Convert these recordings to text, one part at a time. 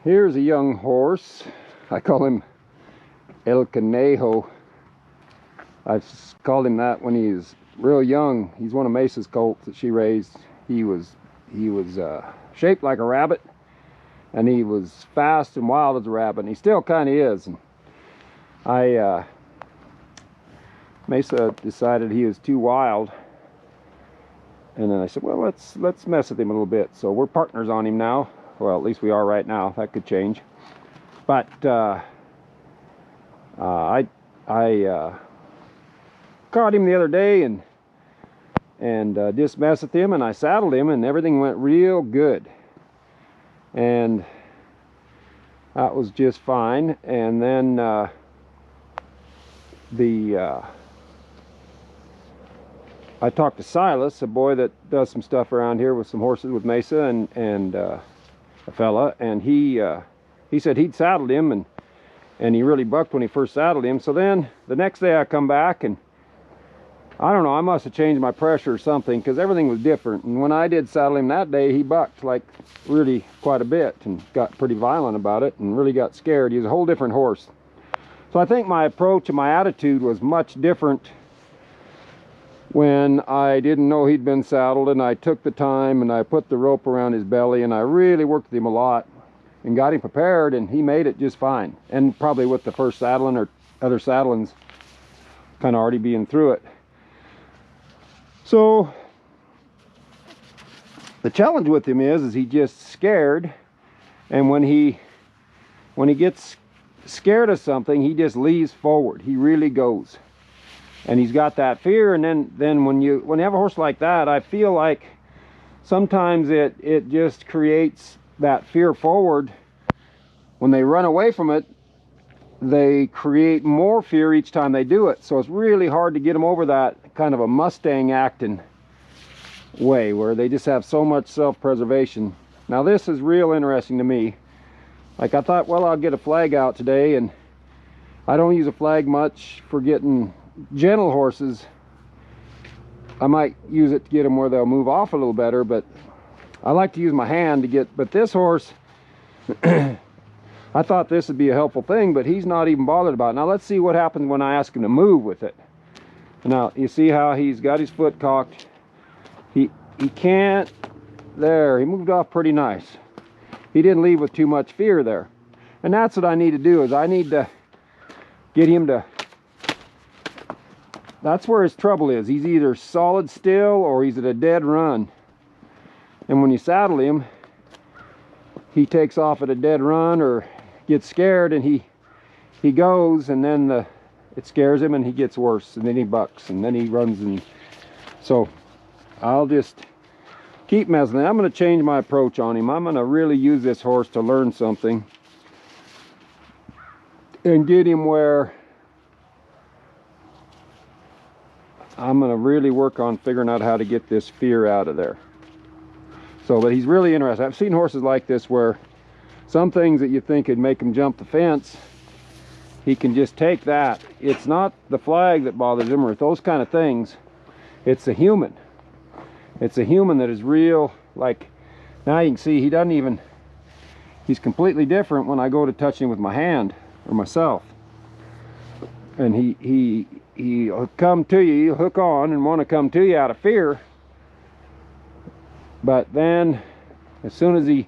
Here's a young horse. I call him El Conejo. I've called him that when he's real young. He's one of Mesa's colts that she raised. He was shaped like a rabbit, and he was fast and wild as a rabbit, and he still kind of is. And Mesa decided he was too wild, and then I said, well, let's mess with him a little bit. So we're partners on him now. Well, at least we are right now. That could change. But I caught him the other day and just messed with him, and I saddled him, and everything went real good, and that was just fine. And then I talked to Silas, a boy that does some stuff around here with some horses with Mesa, and a fella, and he said he'd saddled him, and he really bucked when he first saddled him. So then the next day I come back, and I don't know, I must have changed my pressure or something, because everything was different. And when I did saddle him that day, he bucked like really quite a bit and got pretty violent about it and really got scared. He was a whole different horse. So I think my approach and my attitude was much different when I didn't know he'd been saddled, and I took the time and I put the rope around his belly, and I really worked with him a lot and got him prepared, and he made it just fine. And probably with the first saddling or other saddlings kind of already being through it. So the challenge with him is he just scared, and when he gets scared of something, he just leaves forward. He really goes, and he's got that fear. And then when you have a horse like that, I feel like sometimes it just creates that fear forward. When they run away from it, they create more fear each time they do it. So it's really hard to get them over that kind of a Mustang acting way where they just have so much self-preservation. Now this is real interesting to me. Like, I thought, well, I'll get a flag out today, and I don't use a flag much for getting gentle horses. I might use it to get them where they'll move off a little better, but I like to use my hand to get, but this horse I thought this would be a helpful thing, but he's not even bothered about it. Now let's see what happens when I ask him to move with it. Now you see how he's got his foot cocked. He can't. There, he moved off pretty nice. He didn't leave with too much fear there. And that's what I need to do, is I need to get him to, that's where his trouble is. He's either solid still or he's at a dead run. And when you saddle him, he takes off at a dead run or gets scared, and he goes, and then it scares him, and he gets worse, and then he bucks, and then he runs. And so I'll just keep messing. I'm going to change my approach on him. I'm going to really use this horse to learn something and get him where I'm going to really work on figuring out how to get this fear out of there. So, but he's really interesting. I've seen horses like this where some things that you think would make him jump the fence, he can just take that. It's not the flag that bothers him or those kind of things. It's a human. It's a human that is real. Like, now you can see he doesn't even, he's completely different when I go to touch him with my hand or myself. And he'll come to you, he'll hook on and want to come to you out of fear. But then as soon as he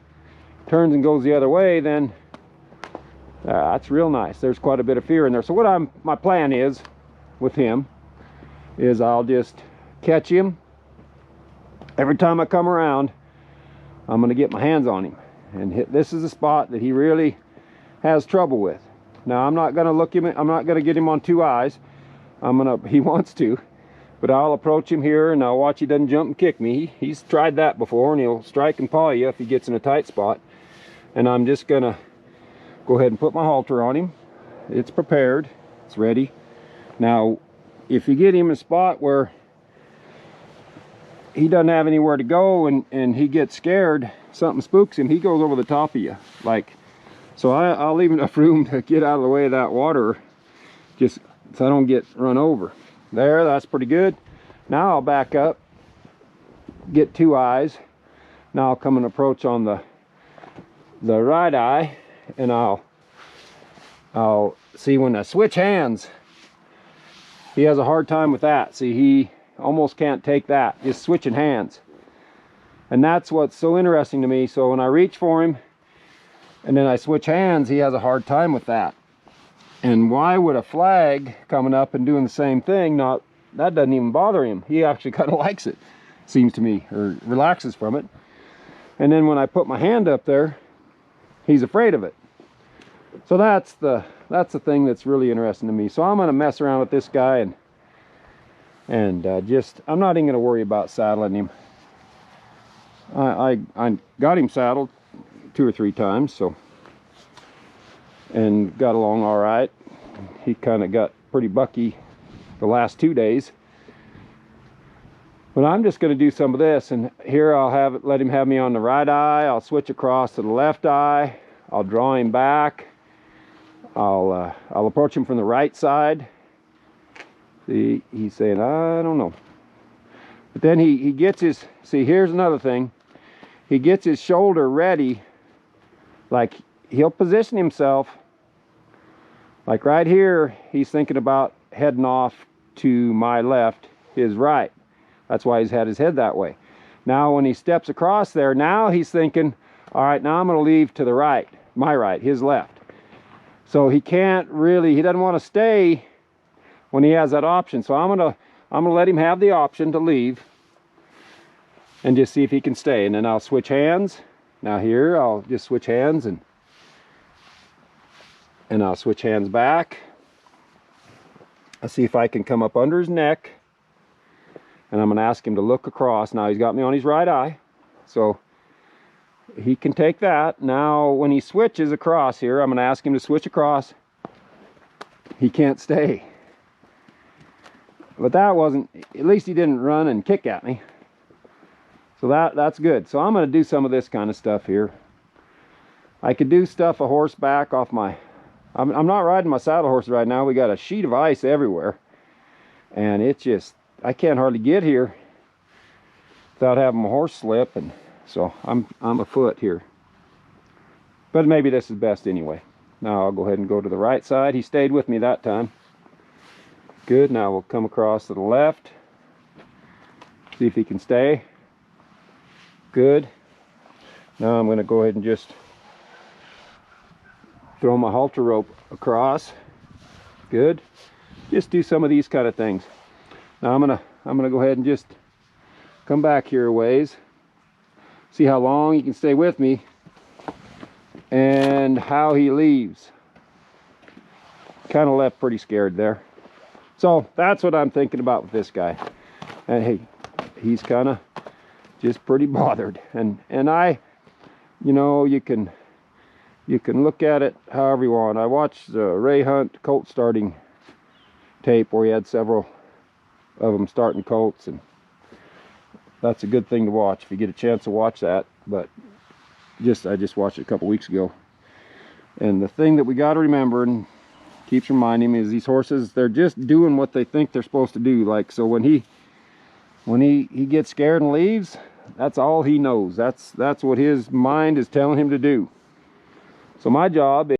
turns and goes the other way, then that's real nice. There's quite a bit of fear in there. So what my plan is with him is I'll just catch him. Every time I come around, I'm going to get my hands on him and hit. This is a spot that he really has trouble with. Now I'm not going to look him, I'm not going to get him on two eyes. He wants to, but I'll approach him here and I'll watch he doesn't jump and kick me. He's tried that before, and he'll strike and paw you if he gets in a tight spot. And I'm just going to go ahead and put my halter on him. It's prepared, it's ready. Now if you get him in a spot where he doesn't have anywhere to go and he gets scared, something spooks him, he goes over the top of you. Like, so I'll leave enough room to get out of the way of that water, just so I don't get run over. There, that's pretty good. Now I'll back up, get two eyes. Now I'll come and approach on the right eye, and I'll see when I switch hands, he has a hard time with that. See, he almost can't take that, just switching hands. And that's what's so interesting to me. So when I reach for him and then I switch hands, he has a hard time with that. And why would a flag coming up and doing the same thing, that doesn't even bother him. He actually kind of likes it, seems to me, or relaxes from it. And then when I put my hand up there, he's afraid of it. So that's the thing that's really interesting to me. So I'm going to mess around with this guy and I'm not even going to worry about saddling him. I got him saddled 2 or 3 times, so, and got along all right. He kind of got pretty bucky the last 2 days. But I'm just going to do some of this, and here I'll let him have me on the right eye. I'll switch across to the left eye. I'll draw him back. I'll approach him from the right side. See, he's saying, I don't know. But then he gets his, see, here's another thing. He gets his shoulder ready, like he'll position himself. Like right here, he's thinking about heading off to my left, his right. That's why he's had his head that way. Now when he steps across there, now he's thinking, all right, now I'm going to leave to the right, my right, his left. So he can't really, he doesn't want to stay when he has that option. So I'm gonna let him have the option to leave and just see if he can stay. And then I'll switch hands. Now here, I'll just switch hands and I'll switch hands back. I'll see if I can come up under his neck. And I'm gonna ask him to look across. Now he's got me on his right eye, so he can take that. Now when he switches across here, I'm gonna ask him to switch across. He can't stay. But that wasn't, at least he didn't run and kick at me. So that's good. So I'm gonna do some of this kind of stuff here. I could do stuff a horseback off my, I'm not riding my saddle horse right now. We got a sheet of ice everywhere. And it's just, I can't hardly get here without having my horse slip, and so I'm afoot here. But maybe this is best anyway. Now I'll go ahead and go to the right side. He stayed with me that time. Good. Now we'll come across to the left. See if he can stay. Good. Now I'm going to go ahead and just throw my halter rope across. Good. Just do some of these kind of things. Now I'm gonna go ahead and just come back here a ways. See how long he can stay with me and how he leaves. Kind of left pretty scared there. So that's what I'm thinking about with this guy. And hey, he's kind of just pretty bothered. And I, you know, you can look at it however you want. I watched the Ray Hunt colt starting tape where he had several of them starting colts, and that's a good thing to watch if you get a chance to watch that. But I just watched it a couple weeks ago, and the thing that we got to remember and keeps reminding me is these horses, they're just doing what they think they're supposed to do. Like, so when he gets scared and leaves, that's all he knows. That's what his mind is telling him to do. So my job